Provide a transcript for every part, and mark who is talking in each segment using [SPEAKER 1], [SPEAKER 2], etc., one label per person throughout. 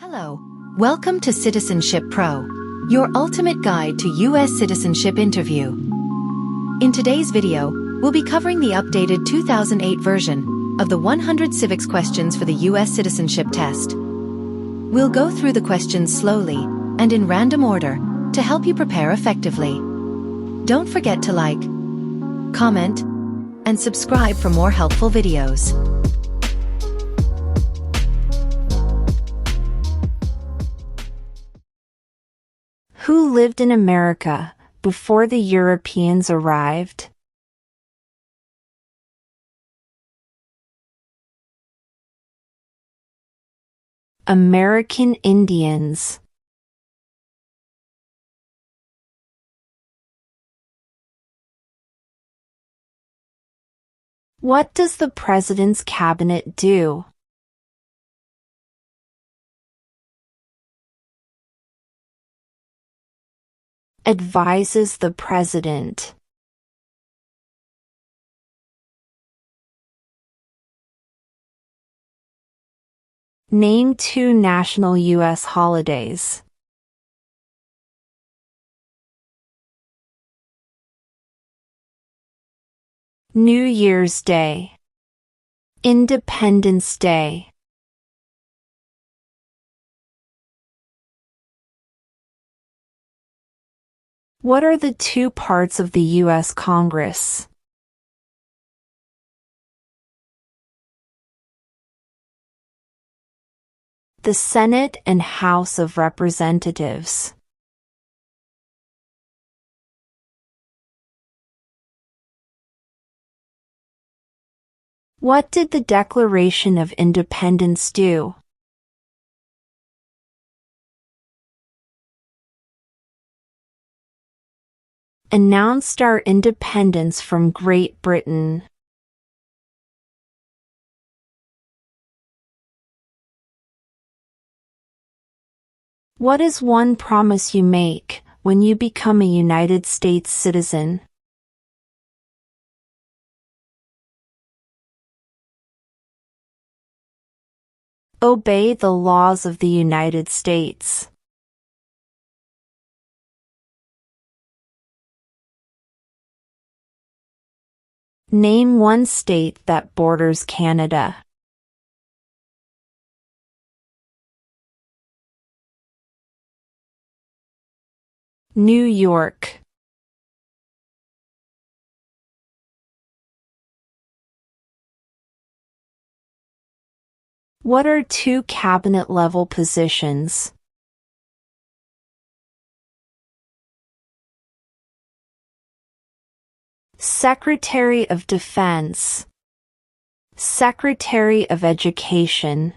[SPEAKER 1] Hello. Welcome to Citizenship Pro, your ultimate guide to U.S. Citizenship Interview. In today's video, we'll be covering the updated 2008 version of the 100 Civics Questions for the U.S. Citizenship Test. We'll go through the questions slowly and in random order to help you prepare effectively. Don't forget to like, comment, and subscribe for more helpful videos.
[SPEAKER 2] Who lived in America before the Europeans arrived? American Indians. What does the President's Cabinet do? Advises the President. Name two national U.S. holidays. New Year's Day. Independence Day. What are the two parts of the U.S. Congress? The Senate and House of Representatives. What did the Declaration of Independence do? Announced our independence from Great Britain. What is one promise you make when you become a United States citizen? Obey the laws of the United States. Name one state that borders Canada. New York. What are two cabinet-level positions? Secretary of Defense. Secretary of Education.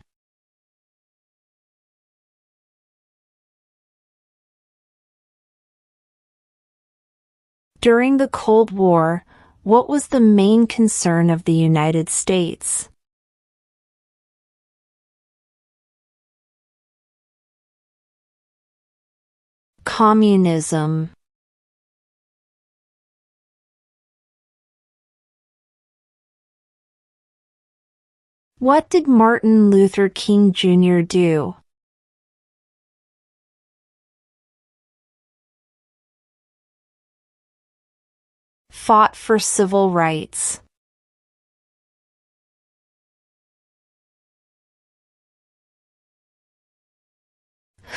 [SPEAKER 2] During the Cold War, what was the main concern of the United States? Communism. What did Martin Luther King Jr. do? Fought for civil rights.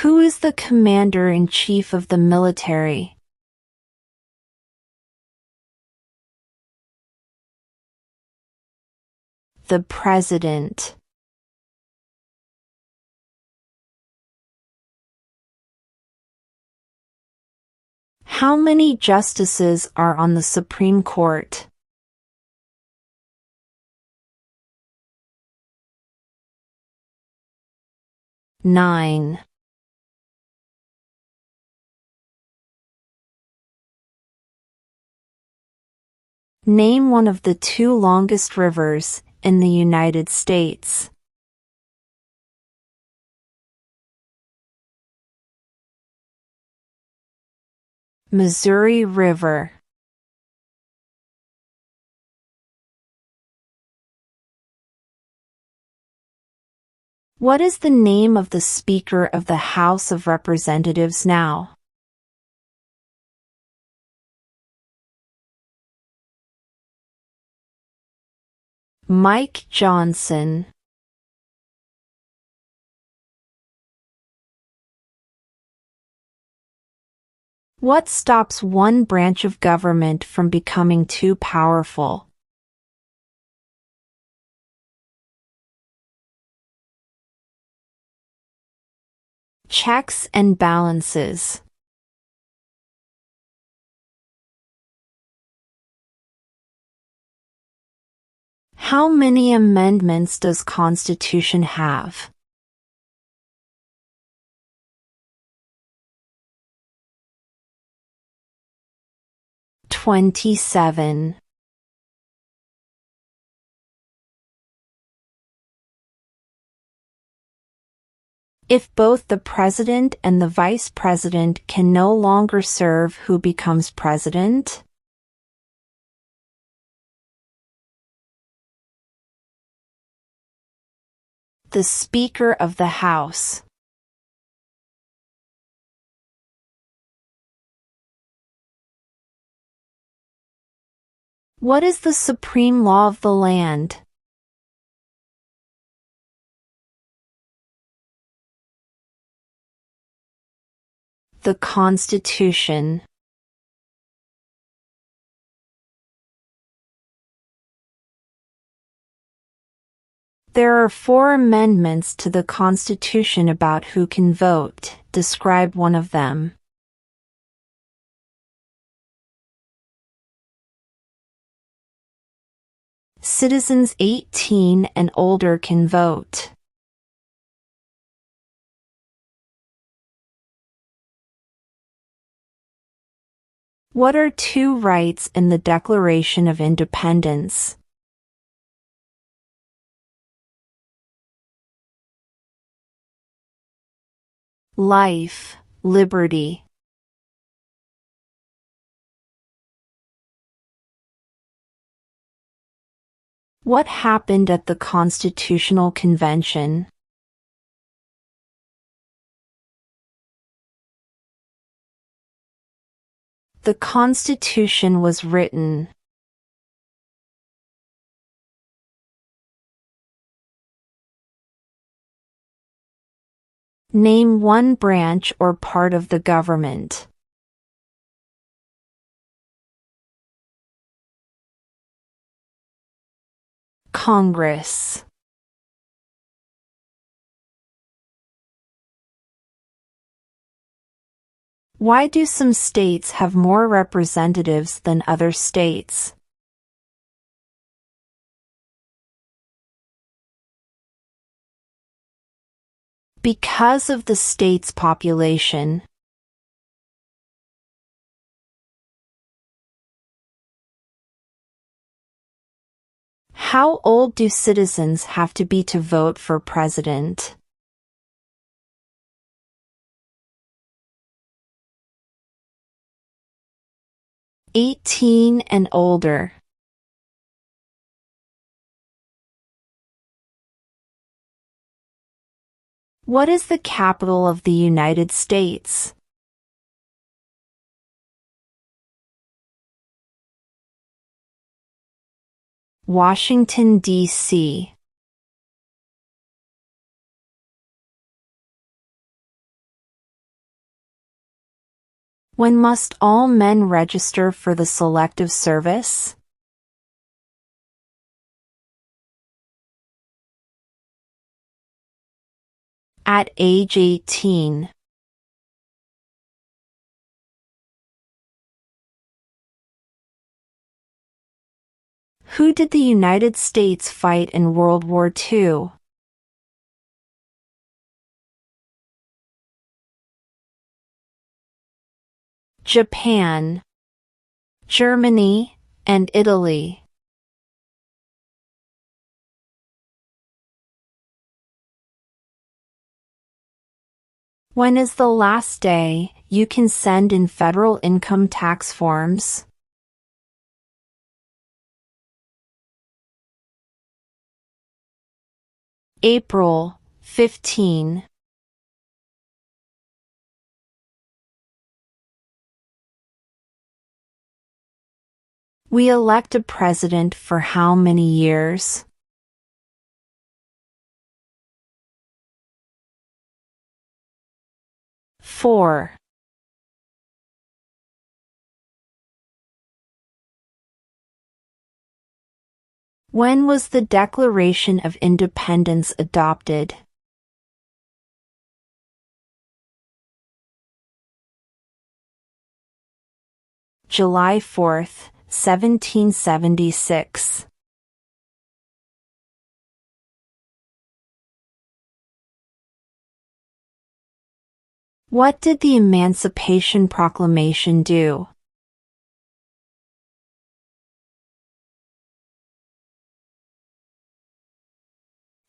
[SPEAKER 2] Who is the Commander-in-Chief of the military? The President. How many justices are on the Supreme Court? 9. Name one of the two longest rivers in the United States. Missouri River. What is the name of the Speaker of the House of Representatives now? Mike Johnson. What stops one branch of government from becoming too powerful? Checks and balances. How many amendments does Constitution have? 27. If both the president and the vice president can no longer serve, who becomes president? The Speaker of the House. What is the supreme law of the land? The Constitution. There are 4 amendments to the Constitution about who can vote. Describe one of them. Citizens 18 and older can vote. What are 2 rights in the Declaration of Independence? Life, liberty. What happened at the Constitutional Convention? The Constitution was written. Name one branch or part of the government. Congress. Why do some states have more representatives than other states? Because of the state's population. How old do citizens have to be to vote for president? "18 and older." What is the capital of the United States? Washington, D.C. When must all men register for the Selective Service? At age 18. Who did the United States fight in World War II? Japan, Germany, and Italy. When is the last day you can send in federal income tax forms? April 15. We elect a president for how many years? Four. When was the Declaration of Independence adopted? July 4th, 1776. What did the Emancipation Proclamation do?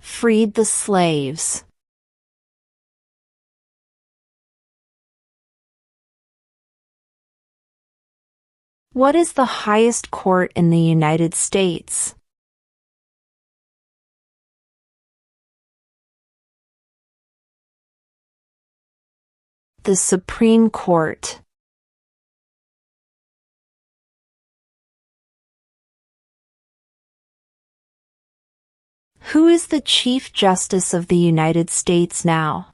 [SPEAKER 2] Freed the slaves. What is the highest court in the United States? The Supreme Court. Who is the Chief Justice of the United States now?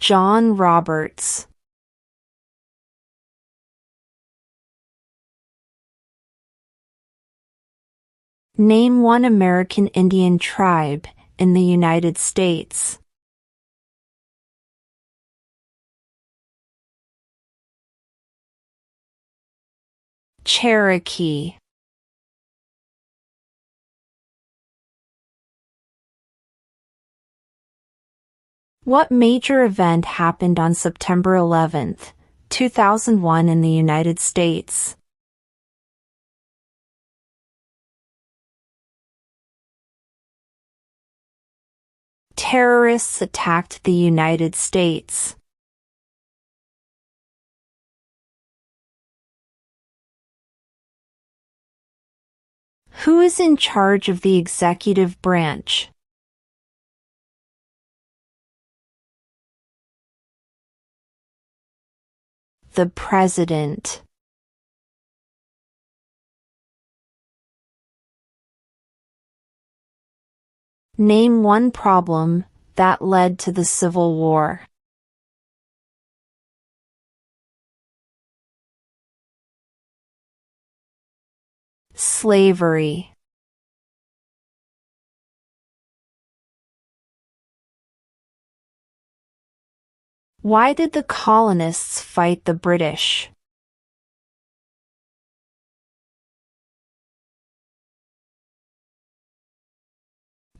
[SPEAKER 2] John Roberts. Name one American Indian tribe in the United States. Cherokee. What major event happened on September 11, 2001 in the United States? Terrorists attacked the United States. Who is in charge of the executive branch? The President. Name one problem that led to the Civil War. Slavery. Why did the colonists fight the British?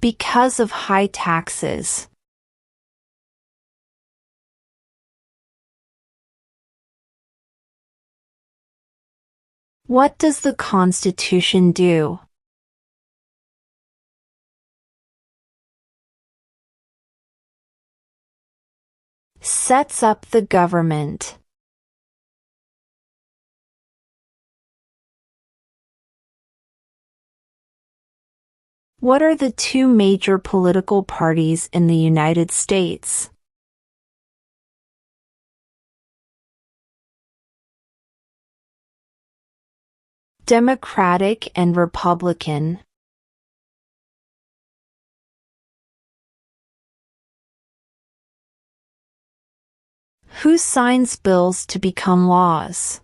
[SPEAKER 2] Because of high taxes. What does the Constitution do? Sets up the government. What are the two major political parties in the United States? Democratic and Republican. Who signs bills to become laws?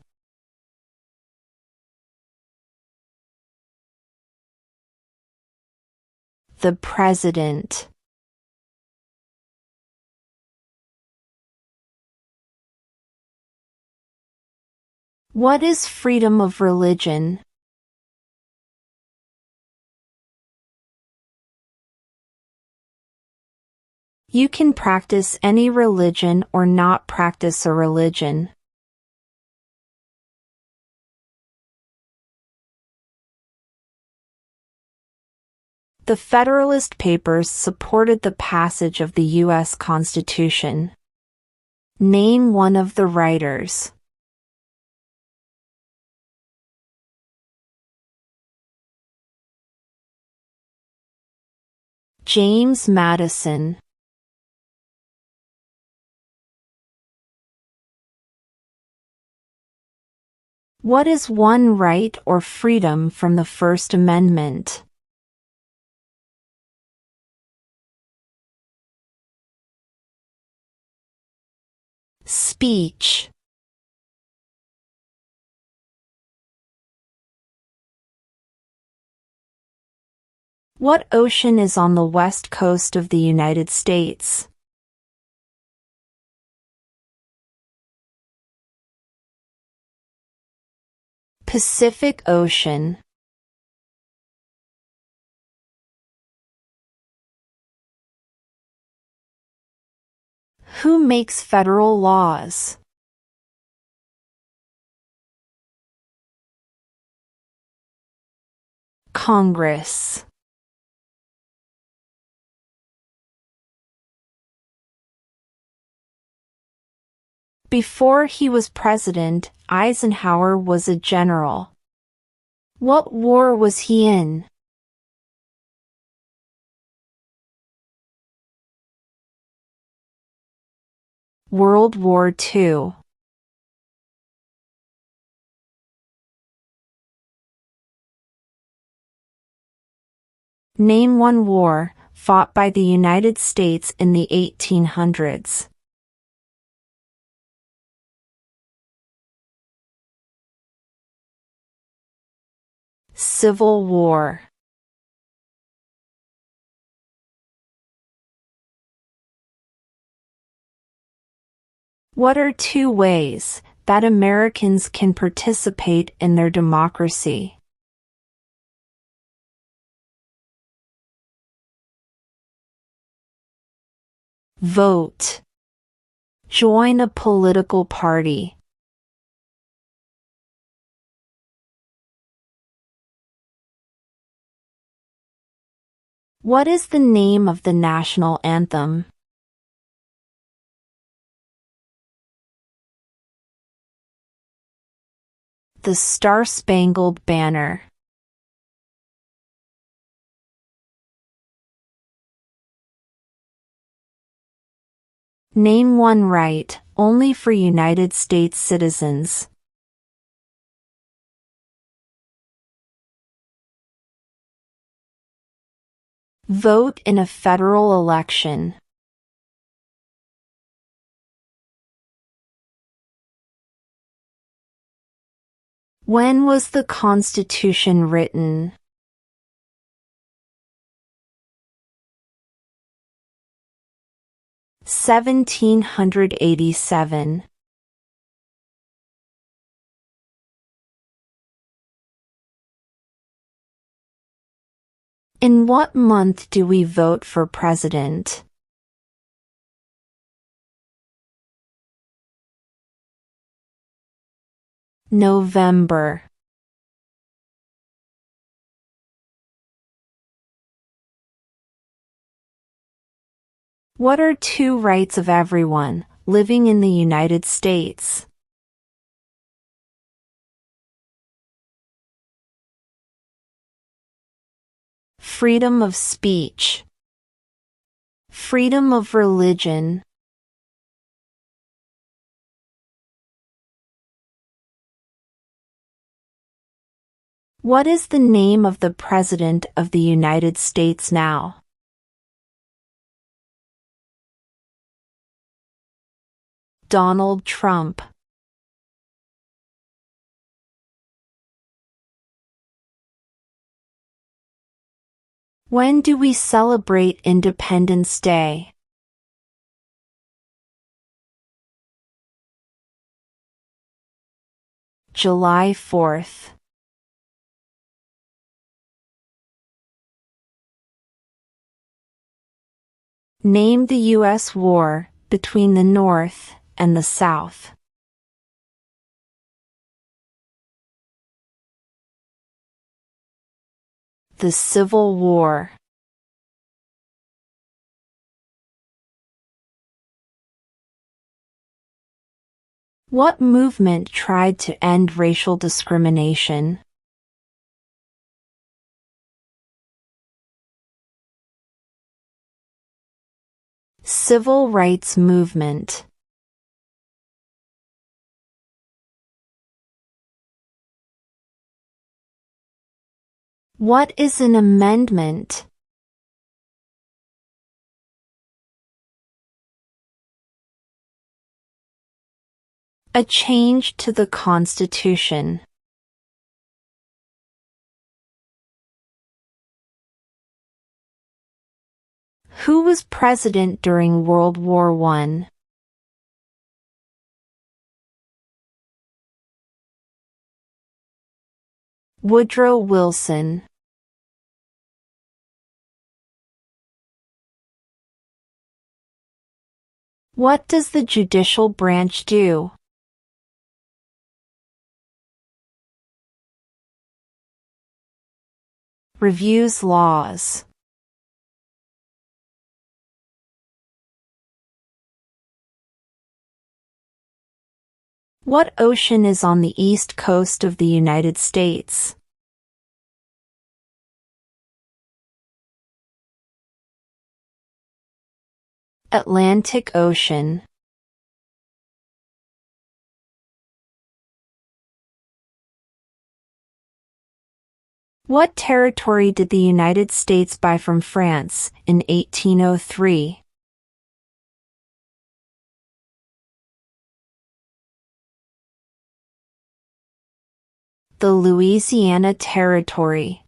[SPEAKER 2] The President. What is freedom of religion? You can practice any religion or not practice a religion. The Federalist Papers supported the passage of the U.S. Constitution. Name one of the writers. James Madison. What is one right or freedom from the First Amendment? Speech. What ocean is on the west coast of the United States? Pacific Ocean. Who makes federal laws? Congress. Before he was president, Eisenhower was a general. What war was he in? World War II. Name one war fought by the United States in the 1800s. Civil War. What are two ways that Americans can participate in their democracy? Vote. Join a political party. What is the name of the national anthem? The Star-Spangled Banner. Name one right only for United States citizens. Vote in a federal election. When was the Constitution written? (1787). In what month do we vote for president? November. What are two rights of everyone living in the United States? Freedom of speech. Freedom of religion. What is the name of the President of the United States now? Donald Trump. When do we celebrate Independence Day? July 4th. Name the U.S. war between the North and the South. The Civil War. What movement tried to end racial discrimination? Civil rights movement. What is an amendment? A change to the Constitution. Who was president during World War I? Woodrow Wilson. What does the judicial branch do? Reviews laws. What ocean is on the east coast of the United States? Atlantic Ocean. What territory did the United States buy from France in 1803? The Louisiana Territory.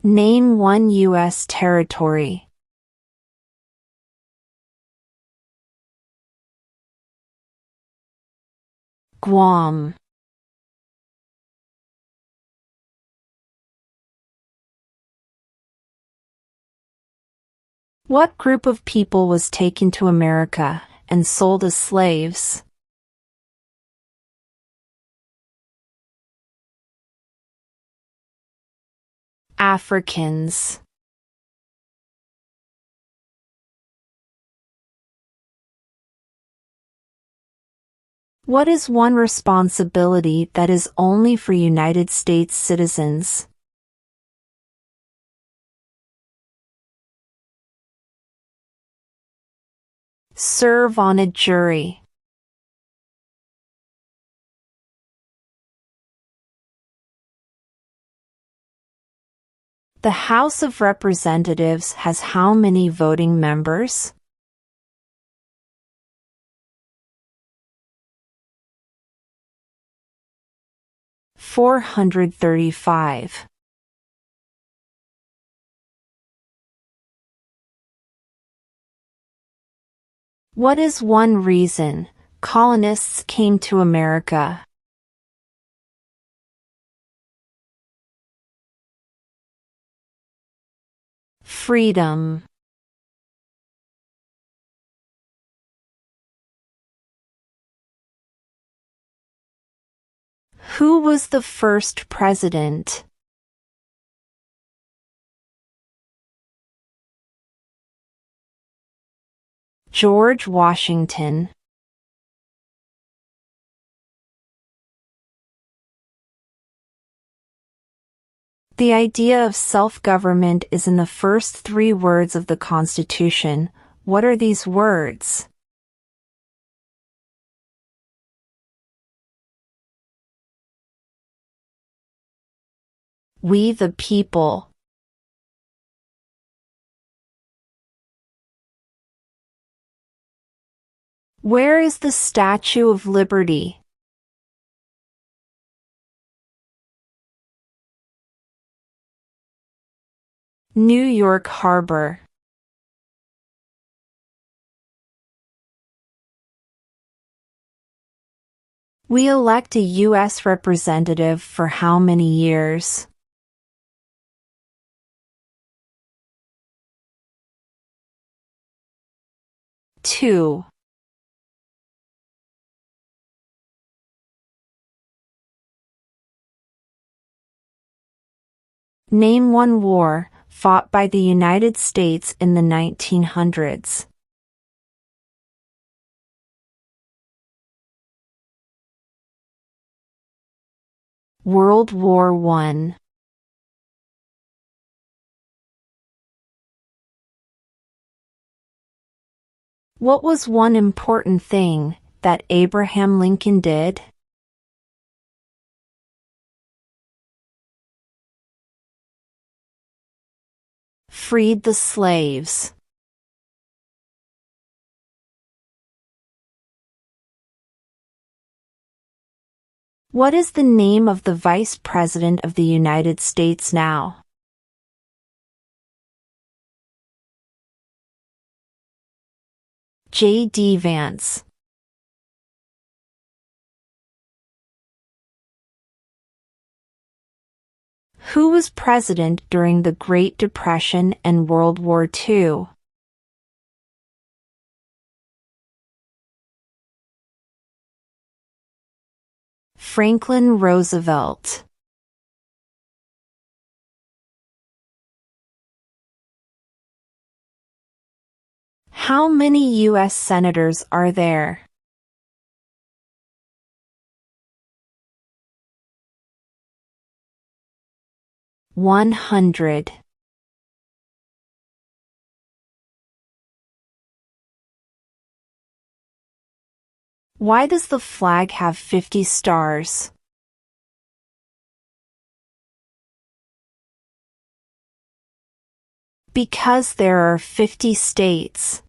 [SPEAKER 2] Name one U.S. territory. Guam. What group of people was taken to America and sold as slaves? Africans. What is one responsibility that is only for United States citizens? Serve on a jury. The House of Representatives has how many voting members? $435. What is one reason colonists came to America? Freedom. Who was the first president? George Washington. The idea of self-government is in the first 3 words of the Constitution. What are these words? We the people. Where is the Statue of Liberty? New York Harbor. We elect a U.S. representative for how many years? 2. Name one war fought by the United States in the 1900s. World War I. What was one important thing that Abraham Lincoln did? Freed the slaves. What is the name of the Vice President of the United States now? J.D. Vance. Who was president during the Great Depression and World War II? Franklin Roosevelt. How many U.S. senators are there? "100." Why does the flag have 50 stars? Because there are 50 states.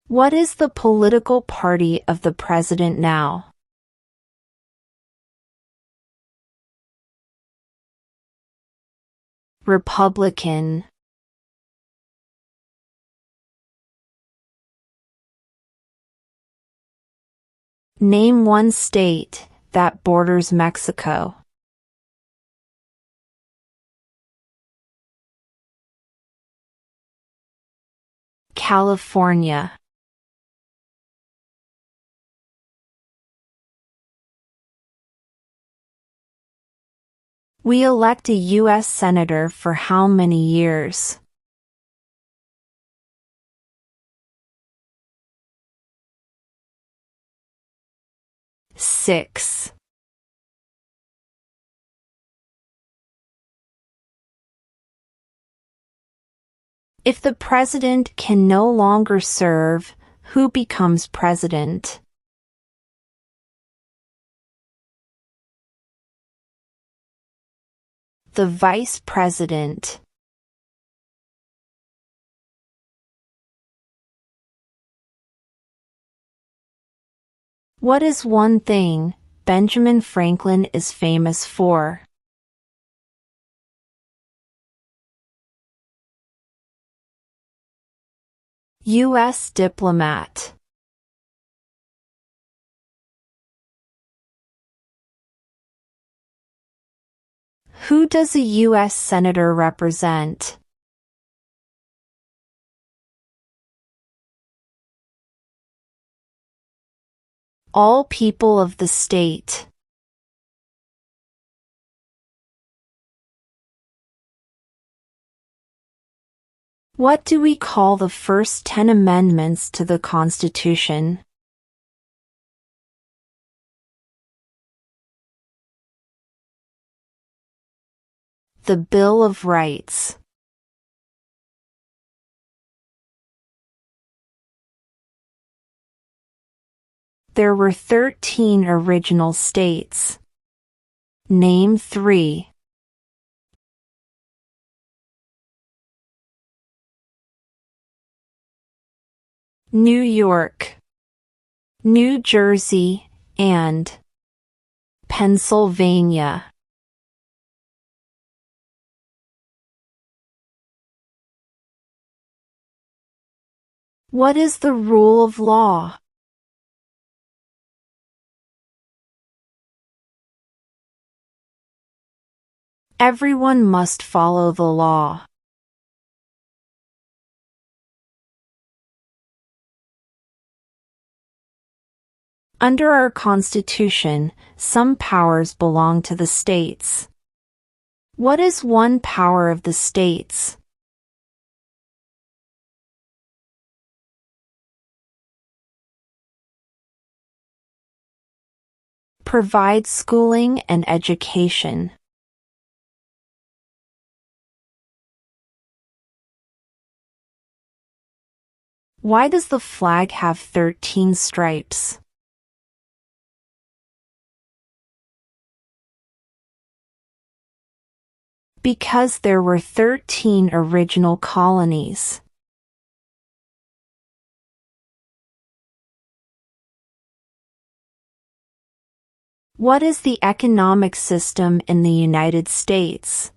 [SPEAKER 2] What is the political party of the president now? Republican. Name one state that borders Mexico. California. We elect a U.S. Senator for how many years? Six. If the president can no longer serve, who becomes president? The vice president. What is one thing Benjamin Franklin is famous for? U.S. diplomat. Who does a U.S. Senator represent? All people of the state. What do we call the first 10 amendments to the Constitution? The Bill of Rights. There were 13 original states. Name 3. New York, New Jersey, and Pennsylvania. What is the rule of law? Everyone must follow the law. Under our Constitution, some powers belong to the states. What is one power of the states? Provide schooling and education. Why does the flag have 13 stripes? Because there were 13 original colonies. What is the economic system in the United States?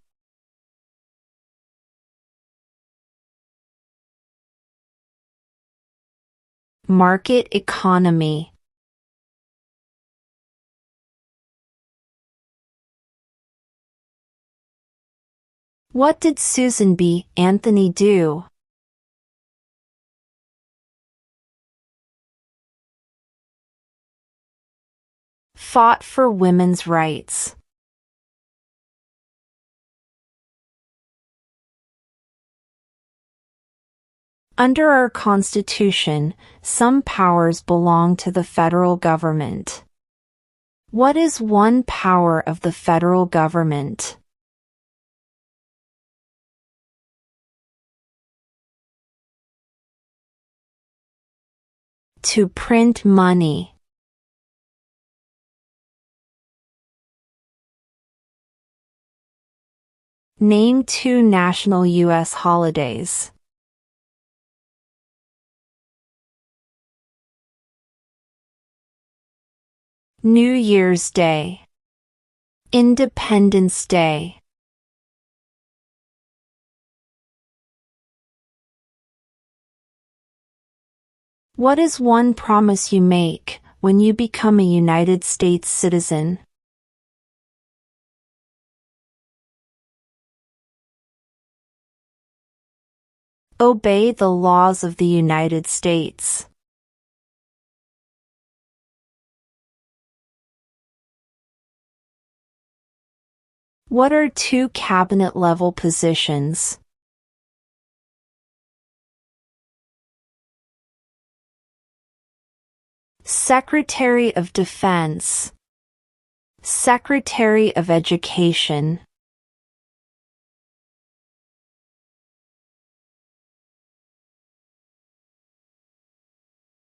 [SPEAKER 2] Market economy. What did Susan B. Anthony do? Fought for women's rights. Under our Constitution, some powers belong to the federal government. What is one power of the federal government? To print money. Name 2 national U.S. holidays. New Year's Day. Independence Day. What is one promise you make when you become a United States citizen? Obey the laws of the United States. What are 2 cabinet-level positions? Secretary of Defense. Secretary of Education.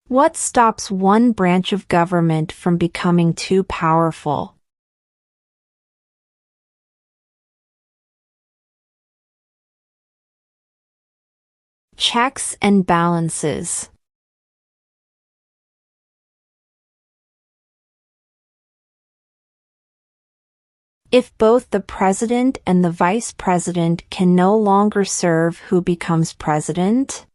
[SPEAKER 2] What stops one branch of government from becoming too powerful? Checks and balances. If both the president and the vice president can no longer serve, who becomes president?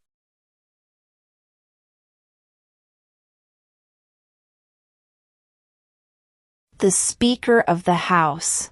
[SPEAKER 2] The Speaker of the House.